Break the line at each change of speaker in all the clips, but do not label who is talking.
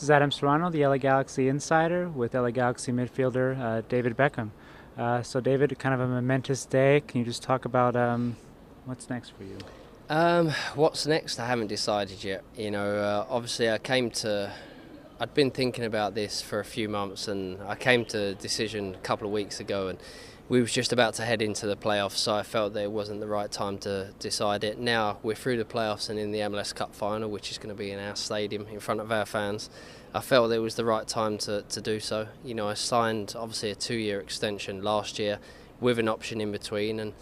is Adam Serrano, the LA Galaxy insider, with LA Galaxy midfielder David Beckham. So, David, kind of a momentous day. Can you just talk about what's next for you?
What's next? I haven't decided yet. Obviously, I'd been thinking about this for a few months, and I came to a decision a couple of weeks ago, and we was just about to head into the playoffs, so I felt that it wasn't the right time to decide it. Now we're through the playoffs and in the MLS Cup final, which is going to be in our stadium in front of our fans. I felt that it was the right time to do so. I signed obviously a 2-year extension last year with an option in between, and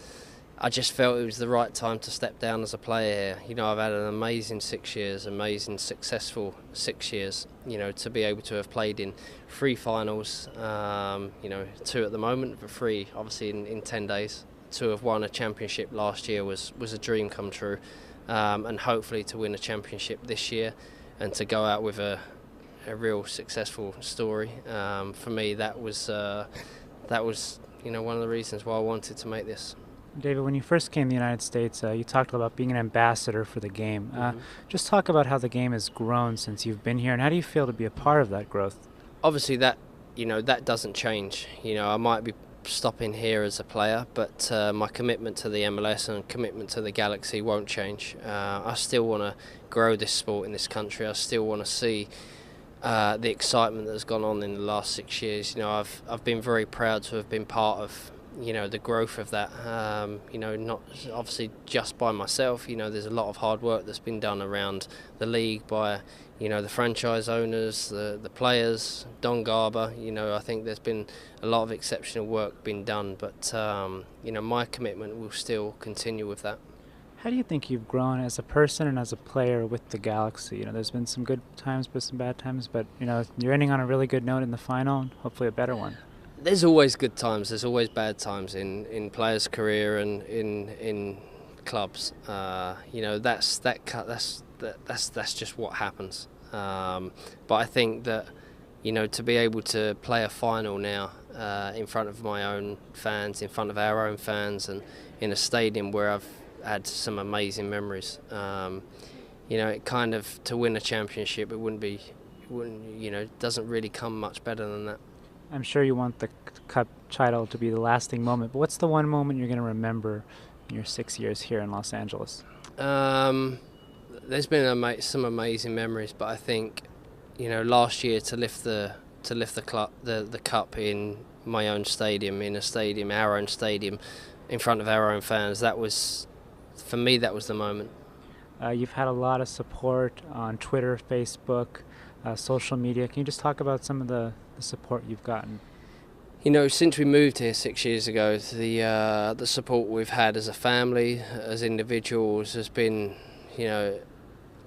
I just felt it was the right time to step down as a player here. I've had an amazing 6 years, amazing successful 6 years. To be able to have played in 3 finals, 2 at the moment, but 3 obviously in 10 days. To have won a championship last year was a dream come true, and hopefully to win a championship this year and to go out with a real successful story. For me, that was one of the reasons why I wanted to make this.
David, when you first came to the United States, you talked about being an ambassador for the game. Just talk about how the game has grown since you've been here, and how do you feel to be a part of that growth?
Obviously, that doesn't change. I might be stopping here as a player, but my commitment to the MLS and commitment to the Galaxy won't change. I still want to grow this sport in this country. I still want to see the excitement that's gone on in the last 6 years. I've been very proud to have been part of the growth of that, not obviously just by myself. There's a lot of hard work that's been done around the league by the franchise owners, the players, Don Garber. I think there's been a lot of exceptional work being done, but my commitment will still continue with that.
How do you think you've grown as a person and as a player with the Galaxy? There's been some good times but some bad times, but you're ending on a really good note in the final, and hopefully a better one.
There's always good times. There's always bad times in players' career and in clubs. That's just what happens. But I think that to be able to play a final now in front of my own fans, in front of our own fans, and in a stadium where I've had some amazing memories. It kind of, to win a championship, doesn't really come much better than that.
I'm sure you want the cup title to be the lasting moment, but what's the one moment you're going to remember in your 6 years here in Los Angeles?
There's been some amazing memories, but I think last year to lift the cup in my own stadium, our own stadium, in front of our own fans, for me that was the moment.
You've had a lot of support on Twitter, Facebook, social media. Can you just talk about some of the support you've gotten?
Since we moved here 6 years ago, the support we've had as a family, as individuals, has been,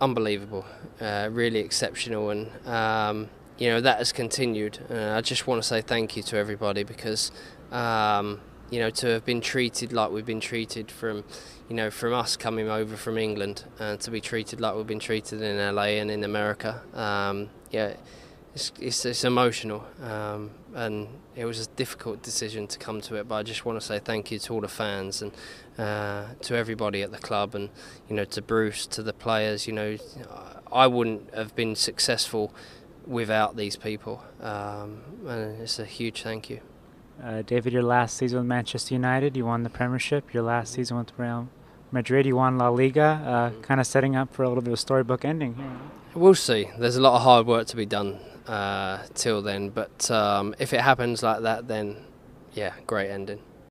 unbelievable, really exceptional, and that has continued. I just want to say thank you to everybody, because to have been treated like we've been treated from us coming over from England, and to be treated like we've been treated in LA and in America. It's emotional, and it was a difficult decision to come to it, but I just want to say thank you to all the fans and to everybody at the club, and to Bruce, to the players. I wouldn't have been successful without these people, and it's a huge thank you.
David, your last season with Manchester United, you won the Premiership. Your last season with Real Madrid, you won La Liga, kind of setting up for a little bit of a storybook ending here.
We'll see. There's a lot of hard work to be done till then, but if it happens like that, then yeah, great ending.